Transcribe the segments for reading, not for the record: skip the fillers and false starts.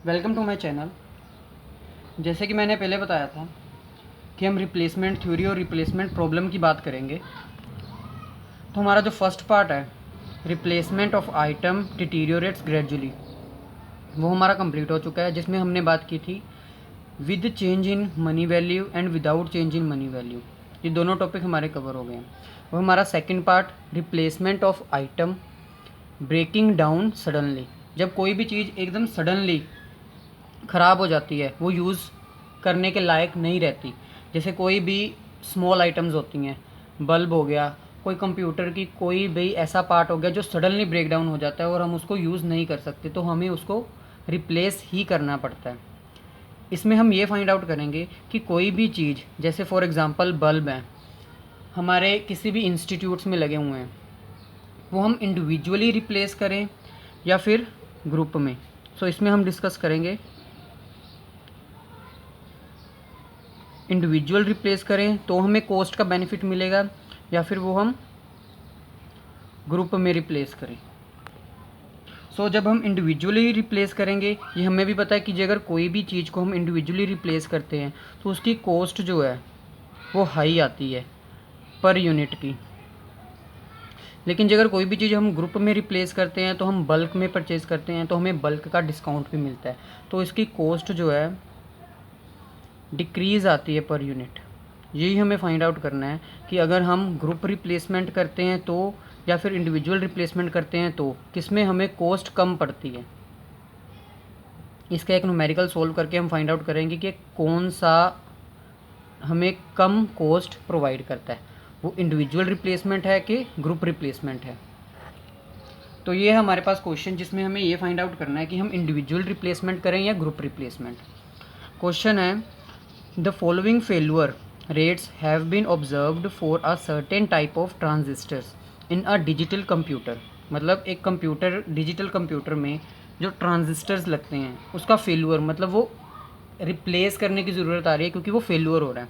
Welcome to my channel. जैसे कि मैंने पहले बताया था कि हम रिप्लेसमेंट थ्योरी और रिप्लेसमेंट प्रॉब्लम की बात करेंगे। तो हमारा जो फर्स्ट पार्ट है, रिप्लेसमेंट ऑफ आइटम डिटीरियोरेट्स ग्रेजुअली, वो हमारा कंप्लीट हो चुका है, जिसमें हमने बात की थी with change in money value and without change in money value. ये दोनों टॉपिक हमारे कवर हो गए हैं। वो हमारा second part, replacement of item breaking down suddenly, जब कोई भी चीज़ एकदम सडनली ख़राब हो जाती है, वो यूज़ करने के लायक नहीं रहती। जैसे कोई भी स्मॉल आइटम्स होती हैं, बल्ब हो गया, कोई कंप्यूटर की कोई भी ऐसा पार्ट हो गया जो सडनली ब्रेक डाउन हो जाता है और हम उसको यूज़ नहीं कर सकते, तो हमें उसको रिप्लेस ही करना पड़ता है। इसमें हम ये फाइंड आउट करेंगे कि कोई भी चीज़, जैसे फॉर एग्ज़ाम्पल बल्ब हैं, हमारे किसी भी इंस्टीट्यूट्स में लगे हुए हैं, वो हम इंडिविजुअली रिप्लेस करें या फिर ग्रुप में। सो इसमें हम डिस्कस करेंगे इंडिविजुअल रिप्लेस करें तो हमें कॉस्ट का बेनिफिट मिलेगा या फिर वो हम ग्रुप में रिप्लेस करें। जब हम इंडिविजुअली रिप्लेस करेंगे, ये हमें भी पता है कि अगर कोई भी चीज़ को हम इंडिविजुअली रिप्लेस करते हैं तो उसकी कॉस्ट जो है वो हाई आती है पर यूनिट की। लेकिन अगर कोई भी चीज़ हम ग्रुप में रिप्लेस करते हैं तो हम बल्क में परचेज़ करते हैं तो हमें बल्क का डिस्काउंट भी मिलता है, तो इसकी कॉस्ट जो है डिक्रीज़ आती है पर यूनिट। यही हमें फाइंड आउट करना है कि अगर हम ग्रुप रिप्लेसमेंट करते हैं तो या फिर इंडिविजुअल रिप्लेसमेंट करते हैं तो किसमें हमें कॉस्ट कम पड़ती है। इसका एक न्यूमेरिकल सोल्व करके हम फाइंड आउट करेंगे कि कौन सा हमें कम कॉस्ट प्रोवाइड करता है, वो इंडिविजुअल रिप्लेसमेंट है कि ग्रुप रिप्लेसमेंट है। तो ये है हमारे पास क्वेश्चन, जिसमें हमें ये फाइंड आउट करना है कि हम इंडिविजुअल रिप्लेसमेंट करें या ग्रुप रिप्लेसमेंट। क्वेश्चन है, the following failure rates have been observed for a certain type of transistors in a digital computer। मतलब एक कंप्यूटर, डिजिटल कंप्यूटर में जो ट्रांजिस्टर्स लगते हैं उसका फेल्यूर, मतलब वो रिप्लेस करने की ज़रूरत आ रही है क्योंकि वो फेल्यूर हो रहा है।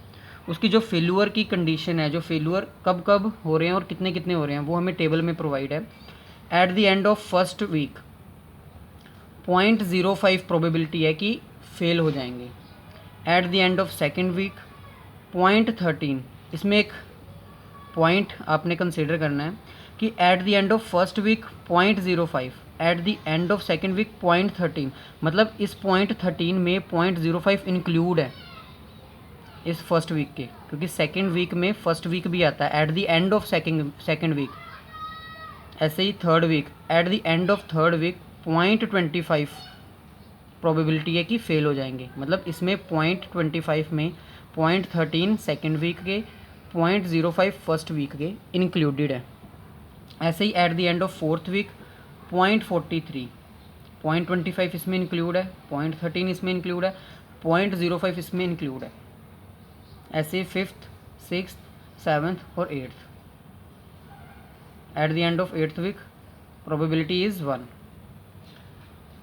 उसकी जो फेल्यूर की कंडीशन है, जो फेल्यूर कब कब हो रहे हैं और कितने कितने हो रहे हैं, वो हमें टेबल में प्रोवाइड है। At the end of first week 0.05 probability है कि फेल हो जाएंगे। At the end of second week 0.13, इसमें एक पॉइंट आपने कंसिडर करना है कि at the end of first week 0.05, at the end of second week 0.13, मतलब इस 0.13 में 0.05 इंक्लूड है इस फर्स्ट वीक के, क्योंकि सेकेंड वीक में फर्स्ट वीक भी आता है at the end of second week. ऐसे ही third week, at the end of third week 0.25 probability है कि फेल हो जाएंगे, मतलब इसमें 0.25 में 0.13 सेकेंड वीक के, 0.05 फर्स्ट वीक के इंक्लूडेड है। ऐसे ही at the end of fourth week 0.43, 0.25 इसमें इंक्लूड है, 0.13 इसमें इंक्लूड है, 0.05 इसमें इंक्लूड है। ऐसे फिफ्थ, सिक्स्थ, सेवन्थ और eighth. At the end of eighth week probability is 1।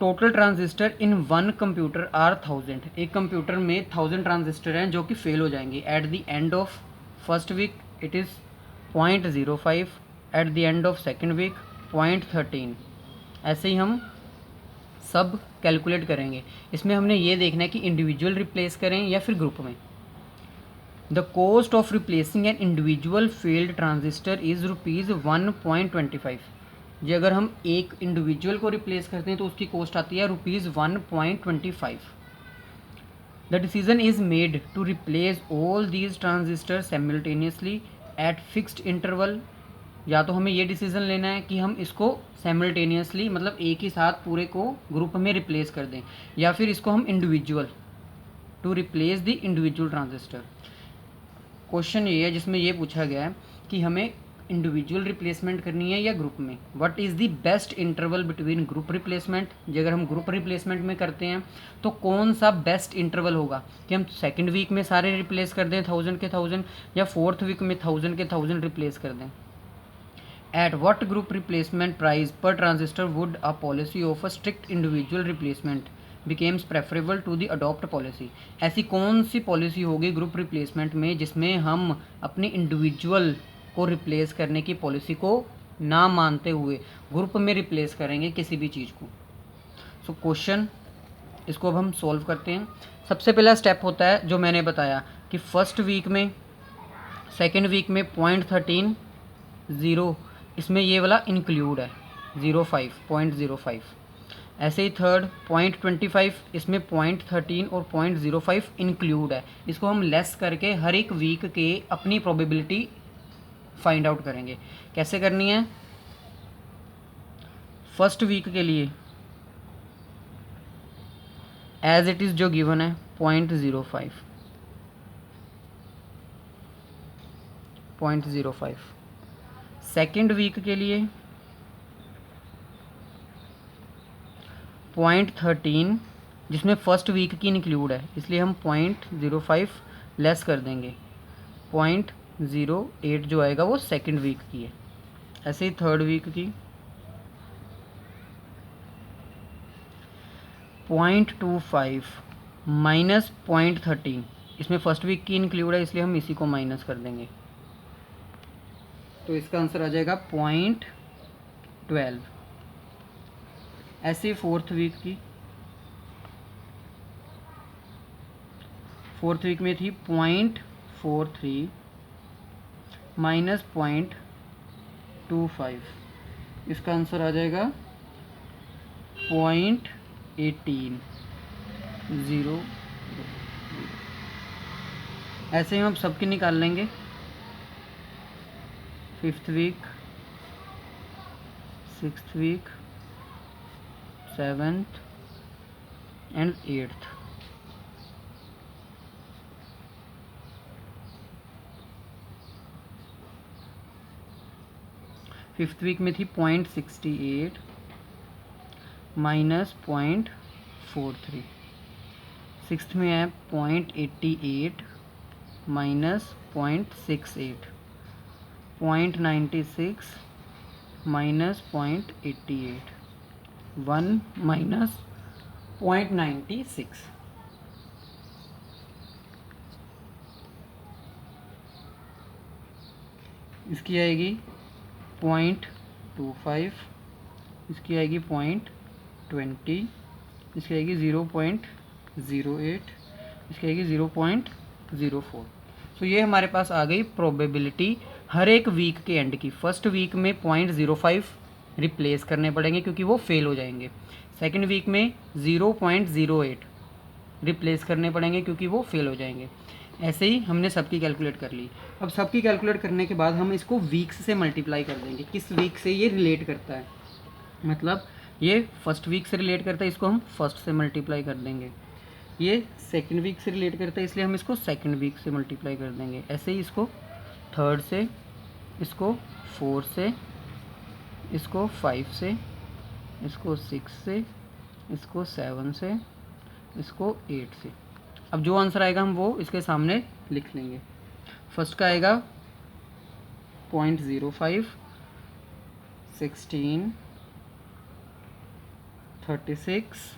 Total transistor in one computer are 1000। एक कंप्यूटर में 1000 ट्रांजिस्टर हैं जो कि फेल हो जाएंगे। At the end of first week it is 0.05, at the end of second week 0.13। ऐसे ही हम सब कैलकुलेट करेंगे। इसमें हमने ये देखना है कि इंडिविजुअल रिप्लेस करें या फिर ग्रुप में। The cost of replacing an individual failed transistor is ₹1.25। जी अगर हम एक इंडिविजुअल को रिप्लेस करते हैं तो उसकी कॉस्ट आती है ₹1.25। The decision is made to replace all these transistor simultaneously at fixed interval. या तो हमें ये डिसीजन लेना है कि हम इसको साइमल्टेनियसली, मतलब एक ही साथ पूरे को ग्रुप में रिप्लेस कर दें, या फिर इसको हम individual, to replace the individual transistor. Question ये है जिसमें ये पूछा गया है कि हमें इंडिविजुअल रिप्लेसमेंट करनी है या ग्रुप में। What is the best interval between group replacement. अगर हम ग्रुप रिप्लेसमेंट में करते हैं तो कौन सा बेस्ट इंटरवल होगा कि हम सेकेंड वीक में सारे रिप्लेस कर दें 1000 के 1000, या फोर्थ वीक में 1000 के 1000 रिप्लेस कर दें। At what group replacement price पर transistor would a policy of a strict individual replacement becomes preferable to the adopt policy. ऐसी कौन सी पॉलिसी होगी ग्रुप रिप्लेसमेंट में जिसमें हम अपने इंडिविजुअल को रिप्लेस करने की पॉलिसी को ना मानते हुए ग्रुप में रिप्लेस करेंगे किसी भी चीज़ को। सो क्वेश्चन, इसको अब हम सॉल्व करते हैं। सबसे पहला स्टेप होता है जो मैंने बताया कि फर्स्ट वीक में, सेकेंड वीक में 0.13 ज़ीरो, इसमें ये वाला इंक्लूड है 0.05। ऐसे ही थर्ड 0.25, इसमें 0.13 और 0.05 इंक्लूड है। इसको हम लेस करके हर एक वीक के अपनी प्रोबेबिलिटी फाइंड आउट करेंगे। कैसे करनी है? फर्स्ट वीक के लिए एज इट इज़ जो गिवन है 0.05। सेकेंड वीक के लिए 0.13, जिसमें फर्स्ट वीक की इंक्लूड है, इसलिए हम 0.05 लेस कर देंगे। 0.08 जो आएगा वो सेकेंड वीक की है। ऐसे ही थर्ड वीक की 0.25 माइनस 0.13, इसमें फर्स्ट वीक की इंक्लूड है, इसलिए हम इसी को माइनस कर देंगे। तो इसका आंसर आ जाएगा 0.12। ऐसे फोर्थ वीक की, फोर्थ वीक में थी 0.43 माइनस 0.25, इसका आंसर आ जाएगा 0.18। ऐसे ही हम सबकी निकाल लेंगे। Fifth week, sixth week, seventh and eighth. Fifth week में थी 0.68 माइनस 0.43। सिक्स्थ में है 0.88 माइनस 0.68, 0.96 माइनस 0.88, 1 माइनस 0.96। इसकी आएगी 0.25, इसकी आएगी 0.20, इसकी आएगी 0.08, इसकी आएगी 0.04। तो ये हमारे पास आ गई प्रोबेबिलिटी हर एक वीक के एंड की। फर्स्ट वीक में 0.05 रिप्लेस करने पड़ेंगे क्योंकि वो फेल हो जाएंगे। सेकंड वीक में 0.08 रिप्लेस करने पड़ेंगे क्योंकि वो फेल हो जाएंगे। ऐसे ही हमने सबकी कैलकुलेट कर ली। अब सबकी कैलकुलेट करने के बाद हम इसको वीक्स से मल्टीप्लाई कर देंगे। किस वीक से ये रिलेट करता है, मतलब ये फर्स्ट वीक से रिलेट करता है, इसको हम फर्स्ट से मल्टीप्लाई कर देंगे। ये सेकंड वीक से रिलेट करता है, इसलिए हम इसको सेकंड वीक से मल्टीप्लाई कर देंगे। ऐसे ही इसको थर्ड से, इसको फोर्थ से, इसको 5 से, इसको 6 से, इसको 7 से, इसको 8 से। अब जो आंसर आएगा हम वो इसके सामने लिख लेंगे। फर्स्ट का आएगा 0.05, 16, 36,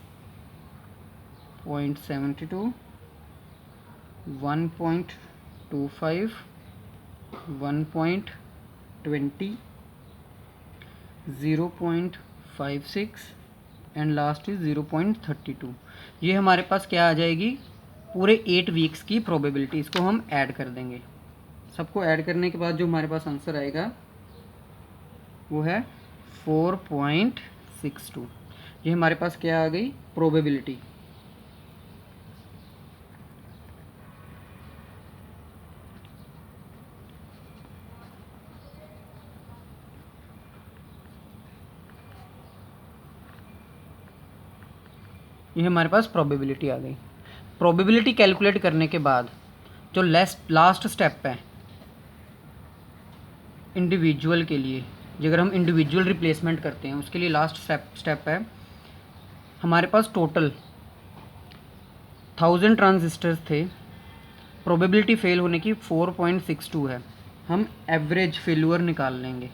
0.72, 1.25, 1.20, 0.56 एंड लास्ट इज 0.32। ये हमारे पास क्या आ जाएगी, पूरे 8 वीक्स की प्रोबेबिलिटी। इसको हम ऐड कर देंगे। सबको ऐड करने के बाद जो हमारे पास आंसर आएगा वो है 4.62। ये हमारे पास क्या आ गई, प्रोबेबिलिटी। ये हमारे पास प्रोबेबिलिटी आ गई। प्रोबेबिलिटी कैलकुलेट करने के बाद जो लास्ट स्टेप है इंडिविजुअल के लिए, अगर हम इंडिविजुअल रिप्लेसमेंट करते हैं उसके लिए लास्ट स्टेप है, हमारे पास टोटल 1000 ट्रांजिस्टर्स थे, प्रोबेबिलिटी फेल होने की 4.62 है। हम एवरेज फेल्यूर निकाल लेंगे।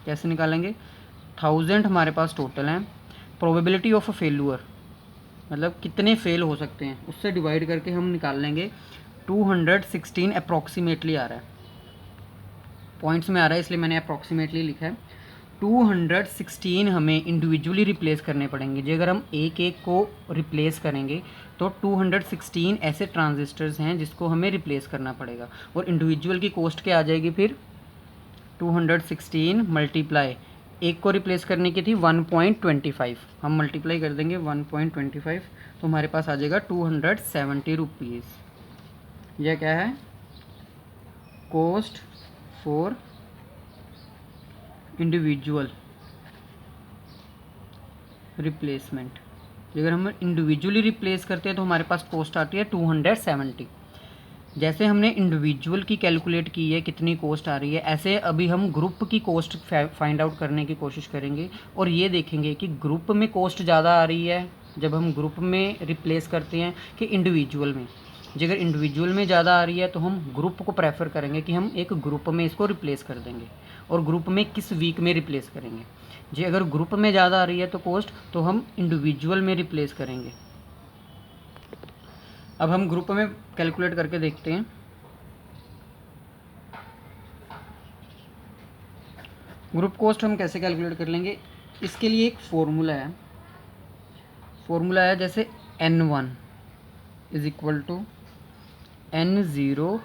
कैसे निकालेंगे, 1000 हमारे पास टोटल हैं, प्रोबेबिलिटी ऑफ फेल्यूर मतलब कितने फेल हो सकते हैं उससे डिवाइड करके हम निकाल लेंगे। 216 अप्रॉक्सीमेटली आ रहा है, पॉइंट्स में आ रहा है इसलिए मैंने अप्रॉक्सीमेटली लिखा है। 216 हमें इंडिविजुअली रिप्लेस करने पड़ेंगे। जी अगर हम एक एक को रिप्लेस करेंगे तो 216 ऐसे ट्रांजिस्टर्स हैं जिसको हमें रिप्लेस करना पड़ेगा, और इंडिविजुअल की कॉस्ट क्या आ जाएगी फिर 216 मल्टीप्लाई, एक को रिप्लेस करने की थी 1.25, हम मल्टीप्लाई कर देंगे 1.25 तो हमारे पास आ जाएगा 270 रुपीज़। यह क्या है, कॉस्ट फॉर इंडिविजुअल रिप्लेसमेंट। अगर हम इंडिविजुअली रिप्लेस करते हैं तो हमारे पास कॉस्ट आती है 270। जैसे हमने इंडिविजुअल की कैलकुलेट की है कितनी कॉस्ट आ रही है, ऐसे अभी हम ग्रुप की कॉस्ट फाइंड आउट करने की कोशिश करेंगे और ये देखेंगे कि ग्रुप में कॉस्ट ज़्यादा आ रही है जब हम ग्रुप में रिप्लेस करते हैं कि इंडिविजुअल में। जी अगर इंडिविजुअल में ज़्यादा आ रही है तो हम ग्रुप को प्रेफर करेंगे कि हम एक ग्रुप में इसको रिप्लेस कर देंगे, और ग्रुप में किस वीक में रिप्लेस करेंगे। जी अगर ग्रुप में ज़्यादा आ रही है तो कॉस्ट तो हम इंडिविजुअल में रिप्लेस करेंगे। अब हम ग्रुप में कैलकुलेट करके देखते हैं। ग्रुप कॉस्ट हम कैसे कैलकुलेट कर लेंगे, इसके लिए एक फॉर्मूला है जैसे N1 is equal to N0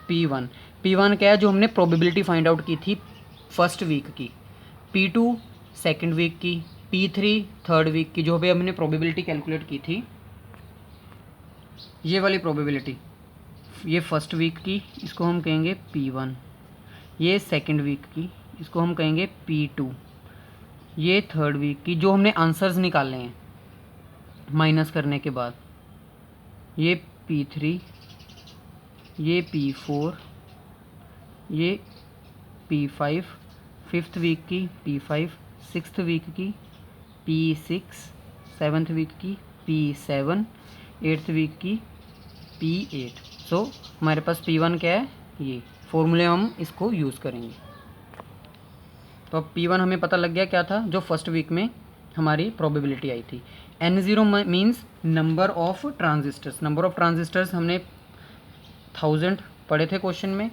P1। P1 क्या है, जो हमने प्रोबेबिलिटी फाइंड आउट की थी फर्स्ट वीक की, P2 सेकेंड वीक की, P3 थर्ड वीक की, जो भी हमने प्रोबेबिलिटी कैलकुलेट की थी, ये वाली प्रोबेबिलिटी, ये फर्स्ट वीक की इसको हम कहेंगे P1, ये सेकेंड वीक की इसको हम कहेंगे P2, ये थर्ड वीक की जो हमने आंसर्स निकाले हैं माइनस करने के बाद, ये P3, ये P4, ये P5, फिफ्थ वीक की P5, सिक्स्थ वीक की P6, सेवन्थ वीक की P7, एट्थ वीक की P8। सो हमारे पास P1 क्या है, ये फॉर्मूले हम इसको यूज़ करेंगे। तो अब P1 हमें पता लग गया क्या था, जो फर्स्ट वीक में हमारी प्रोबेबिलिटी आई थी। N0 means number of transistors, number of transistors हमने 1000 पढ़े थे क्वेश्चन में।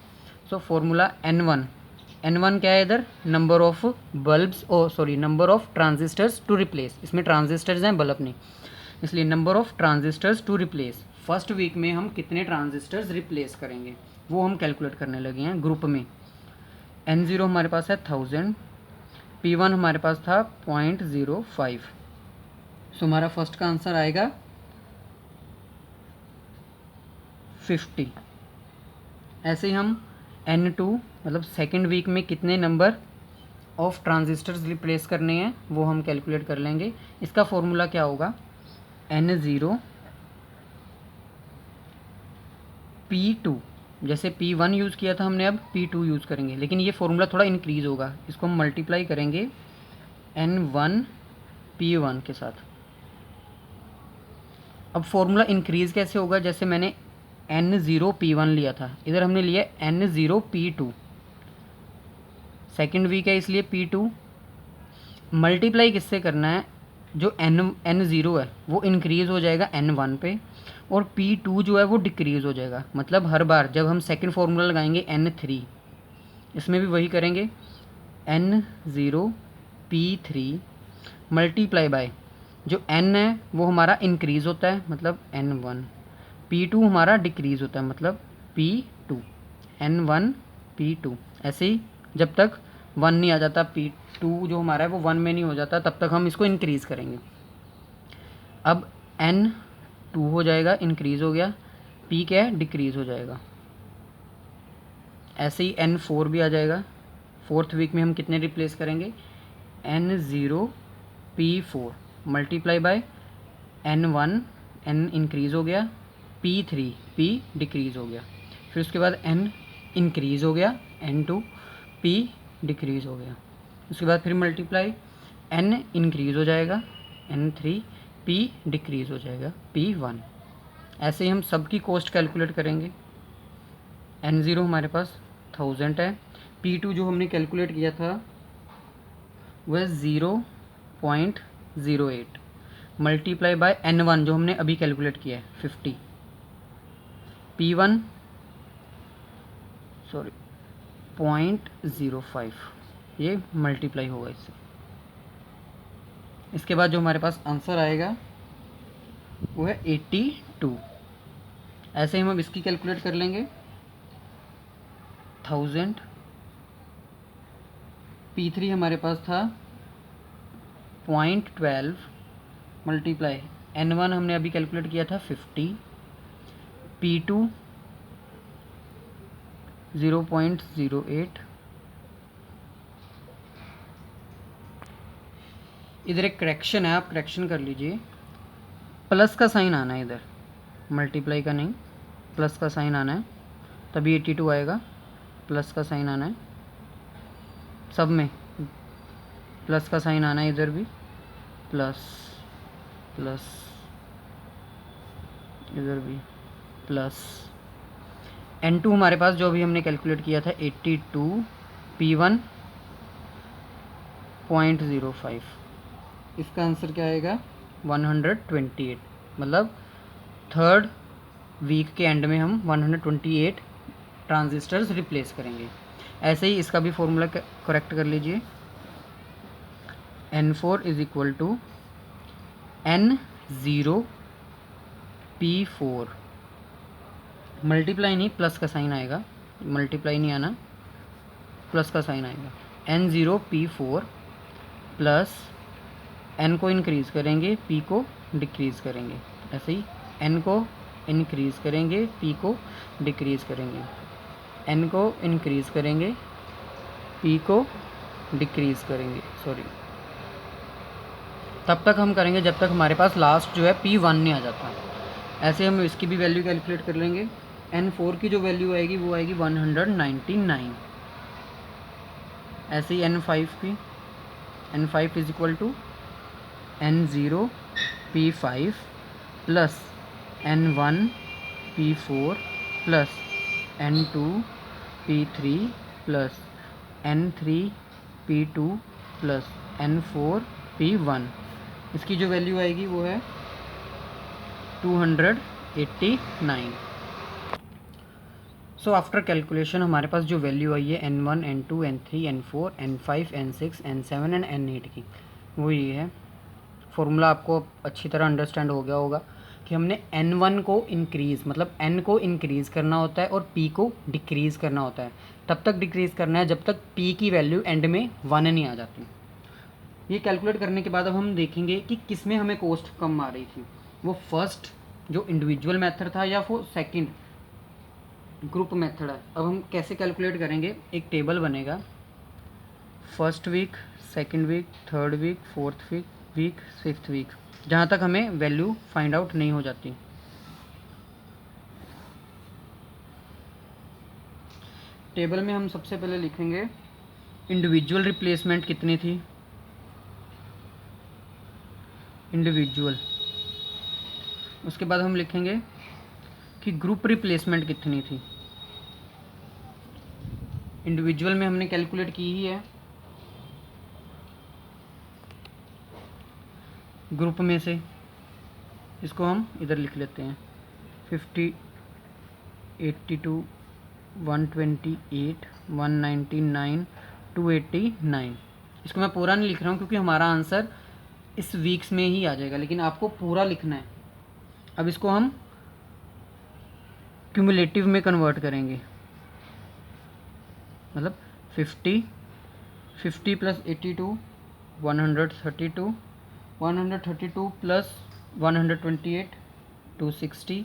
सो फॉर्मूला N1 क्या है इधर, number of bulbs, number of transistors to replace, इसमें ट्रांजिस्टर्स हैं बल्ब नहीं, इसलिए number of transistors to replace, first week में हम कितने ट्रांजिस्टर्स रिप्लेस करेंगे वो हम कैलकुलेट करने लगे हैं ग्रुप में। N0 हमारे पास है 1000, P1 हमारे पास था 0.05, सो हमारा फर्स्ट का आंसर आएगा 50। ऐसे ही हम N2 मतलब सेकेंड वीक में कितने नंबर ऑफ ट्रांजिस्टर्स रिप्लेस करने हैं वो हम कैलकुलेट कर लेंगे। इसका फॉर्मूला क्या होगा, N0 P2, जैसे P1 यूज़ किया था हमने, अब P2 यूज़ करेंगे, लेकिन ये फॉर्मूला थोड़ा इंक्रीज़ होगा, इसको हम मल्टीप्लाई करेंगे N1 P1 के साथ। अब फॉर्मूला इंक्रीज़ कैसे होगा, जैसे मैंने N0 P1 लिया था, इधर हमने लिया N0 P2, सेकेंड वीक है इसलिए P2, मल्टीप्लाई किससे करना है, जो N0 है वो इंक्रीज़ हो जाएगा N1 पे, और P2 जो है वो डिक्रीज़ हो जाएगा। मतलब हर बार जब हम सेकेंड फार्मूला लगाएंगे N3, इसमें भी वही करेंगे N0 P3 मल्टीप्लाई बाय, जो N है वो हमारा इंक्रीज़ होता है मतलब N1, P2 हमारा डिक्रीज़ होता है मतलब P2, N1 P2। ऐसे ही जब तक 1 नहीं आ जाता, P2 जो हमारा है वो 1 में नहीं हो जाता, तब तक हम इसको इंक्रीज़ करेंगे। अब N2 हो जाएगा, इंक्रीज़ हो गया, P क्या है, डिक्रीज़ हो जाएगा। ऐसे ही N4 भी आ जाएगा, फोर्थ वीक में हम कितने रिप्लेस करेंगे, N0 P4 multiply by N1, N increase हो गया, P3 P डिक्रीज़ हो गया, फिर उसके बाद N इंक्रीज़ हो गया, N2 P डिक्रीज़ हो गया, उसके बाद फिर मल्टीप्लाई N इंक्रीज़ हो जाएगा, N3 P डिक्रीज़ हो जाएगा, P1। ऐसे ही हम सब की कॉस्ट कैलकुलेट करेंगे। N0 हमारे पास 1000 है, P2 जो हमने कैलकुलेट किया था वह 0.08 मल्टीप्लाई बाय N1 जो हमने अभी कैलकुलेट किया है 50, P1 0.05 ये मल्टीप्लाई होगा इससे। इसके बाद जो हमारे पास आंसर आएगा वो है 82। ऐसे ही हम इसकी कैलकुलेट कर लेंगे। 1000 P3 हमारे पास था 0.12 मल्टीप्लाई N1 हमने अभी कैलकुलेट किया था 50, P2 0.08। इधर एक करेक्शन है, आप करेक्शन कर लीजिए। प्लस का साइन आना है इधर, मल्टीप्लाई का नहीं, प्लस का साइन आना है, तभी 82 आएगा। प्लस का साइन आना है, सब में प्लस का साइन आना है, इधर भी प्लस प्लस, इधर भी प्लस। N2 हमारे पास जो भी हमने कैलकुलेट किया था 82, P1 0.05। इसका आंसर क्या आएगा 128। मतलब थर्ड वीक के एंड में हम 128 ट्रांजिस्टर्स रिप्लेस करेंगे। ऐसे ही इसका भी फॉर्मूला करेक्ट कर लीजिए। N4 is equal to N0 P4। Multiply नहीं, प्लस का साइन आएगा, मल्टीप्लाई नहीं आना, प्लस का साइन आएगा। N0 P4 प्लस N को इंक्रीज़ करेंगे, P को डिक्रीज़ करेंगे। ऐसे ही N को इंक्रीज़ करेंगे, P को डिक्रीज़ करेंगे, N को इंक्रीज़ करेंगे, P को डिक्रीज़ करेंगे, सॉरी। तब तक हम करेंगे जब तक हमारे पास लास्ट जो है P1 नहीं आ जाता। ऐसे हम इसकी भी वैल्यू कैलकुलेट कर लेंगे। N4 की जो वैल्यू आएगी वो आएगी 199। ऐसे ही N5 की, N5 is equal to N0 P5 plus N1 P4 plus N2 P3 plus N3 P2 plus N4 P1। इसकी जो वैल्यू आएगी वो है 289। सो आफ्टर कैलकुलेशन हमारे पास जो वैल्यू आई है N1 N2 N3 N4 N5 N6 N7 and N8 की, वो ये है। फॉर्मूला आपको अच्छी तरह अंडरस्टैंड हो गया होगा कि हमने N1 को इंक्रीज़, मतलब N को इंक्रीज़ करना होता है और P को डिक्रीज़ करना होता है। तब तक डिक्रीज़ करना है जब तक P की वैल्यू एंड में 1 नहीं आ जाती। ये कैलकुलेट करने के बाद अब हम देखेंगे कि किस में हमें कॉस्ट कम आ रही थी, वो फर्स्ट जो इंडिविजुअल मेथड था या वो सेकंड ग्रुप मेथड है। अब हम कैसे कैलकुलेट करेंगे, एक टेबल बनेगा, first week, second week, third week, fourth week, fifth week, जहाँ तक हमें वैल्यू फाइंड आउट नहीं हो जाती। टेबल में हम सबसे पहले लिखेंगे इंडिविजुअल रिप्लेसमेंट कितनी थी, इंडिविजुअल। उसके बाद हम लिखेंगे कि ग्रुप रिप्लेसमेंट कितनी थी। इंडिविजुअल में हमने कैलकुलेट की ही है, ग्रुप में से इसको हम इधर लिख लेते हैं 50, 82, 128, 199, 289। इसको मैं पूरा नहीं लिख रहा हूँ क्योंकि हमारा आंसर इस वीक्स में ही आ जाएगा, लेकिन आपको पूरा लिखना है। अब इसको हम क्यूमुलेटिव में कन्वर्ट करेंगे, मतलब 50 प्लस 82 132, 132 प्लस 128 260,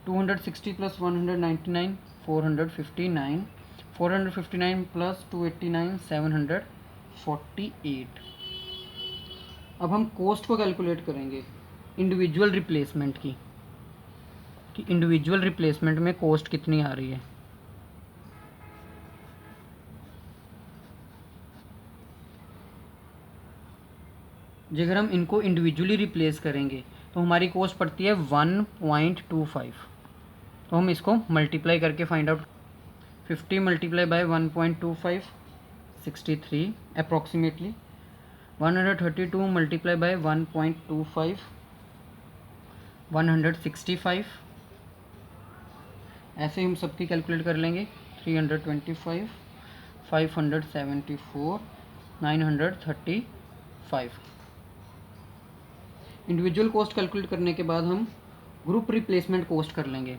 260 प्लस 199 459, 459 प्लस 289 748। अब हम कॉस्ट को कैलकुलेट करेंगे इंडिविजुअल रिप्लेसमेंट की, कि इंडिविजुअल रिप्लेसमेंट में कॉस्ट कितनी आ रही है। अगर हम इनको इंडिविजुअली रिप्लेस करेंगे तो हमारी कॉस्ट पड़ती है 1.25। तो हम इसको मल्टीप्लाई करके find out, 50 multiply by 1.25 63 approximately, 132 multiply by 1.25 165। ऐसे हम सबकी कैलकुलेट कर लेंगे, 325, 574, 935। इंडिविजुअल कॉस्ट कैलकुलेट करने के बाद हम ग्रुप रिप्लेसमेंट कॉस्ट कर लेंगे।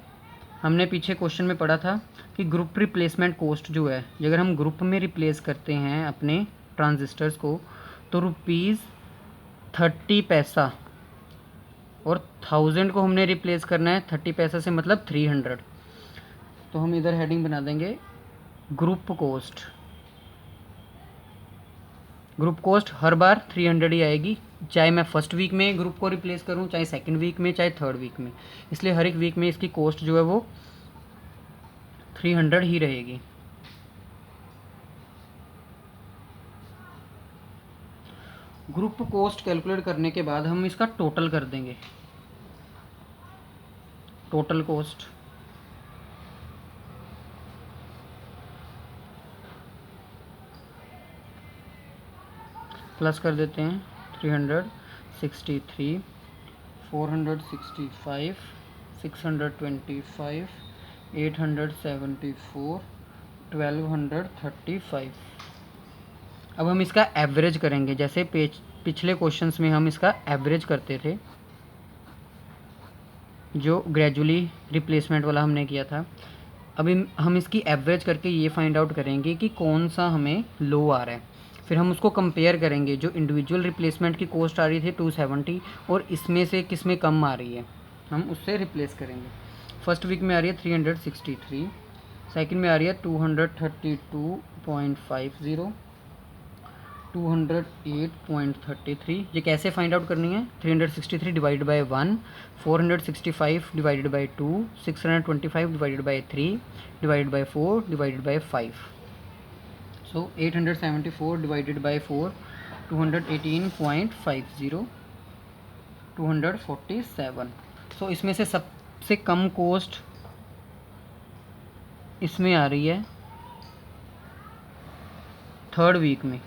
हमने पीछे क्वेश्चन में पढ़ा था कि ग्रुप रिप्लेसमेंट कॉस्ट जो है, अगर हम ग्रुप में रिप्लेस करते हैं अपने ट्रांजिस्टर्स को तो ₹30 और 1000 को हमने रिप्लेस करना है 30 पैसा से, मतलब 300। तो हम इधर हेडिंग बना देंगे ग्रुप कॉस्ट। ग्रुप कॉस्ट हर बार 300 ही आएगी, चाहे मैं फर्स्ट वीक में ग्रुप को रिप्लेस करूं, चाहे सेकंड वीक में, चाहे थर्ड वीक में। इसलिए हर एक वीक में इसकी कॉस्ट जो है वो 300 ही रहेगी। ग्रुप कॉस्ट कैलकुलेट करने के बाद हम इसका टोटल कर देंगे। टोटल कॉस्ट प्लस कर देते हैं 363, 465, 625, 874, 1235। अब हम इसका एवरेज करेंगे, जैसे पिछले क्वेश्चंस में हम इसका एवरेज करते थे, जो ग्रेजुअली रिप्लेसमेंट वाला हमने किया था। अभी हम इसकी एवरेज करके ये फाइंड आउट करेंगे कि कौन सा हमें लो आ रहा है। फिर हम उसको कंपेयर करेंगे, जो इंडिविजुअल रिप्लेसमेंट की कॉस्ट आ रही थी 270 और इसमें से किस में कम आ रही है, हम उससे रिप्लेस करेंगे। फर्स्ट वीक में आ रही है 363, सेकंड में आ रही है 232.50, 208.33। ये कैसे फाइंड आउट करनी है? 363 divided by 1, 465 divided by 2, 625 divided by 3 divided by 4 divided by 5। So 874 divided by 4, 218.50, 247। सो इसमें से सबसे कम कॉस्ट इसमें आ रही है थर्ड वीक में।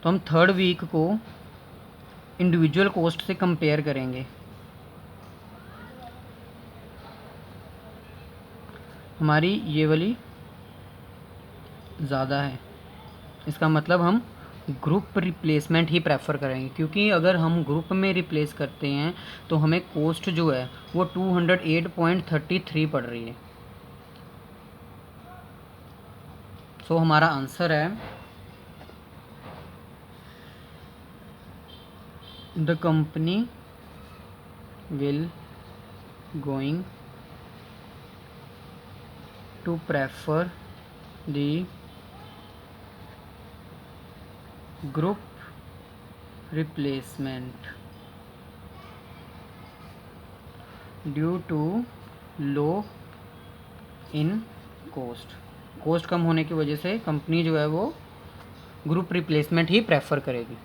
तो हम थर्ड वीक को इंडिविजुअल कॉस्ट से कंपेयर करेंगे। हमारी ये वाली ज़्यादा है, इसका मतलब हम ग्रुप रिप्लेसमेंट ही प्रेफर करेंगे, क्योंकि अगर हम ग्रुप में रिप्लेस करते हैं तो हमें कॉस्ट जो है वो 208.33 पड़ रही है। सो हमारा आंसर है the company will going to prefer the group replacement due to low in cost. Cost कम होने की वजह से कंपनी जो है वो ग्रुप रिप्लेसमेंट ही प्रेफर करेगी।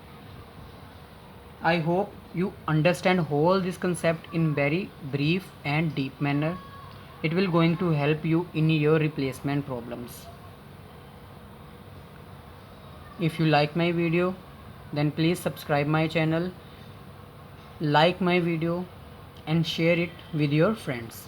I hope you understand whole this concept in very brief and deep manner. It will going to help you in your replacement problems. If you like my video, then please subscribe my channel, like my video and share it with your friends.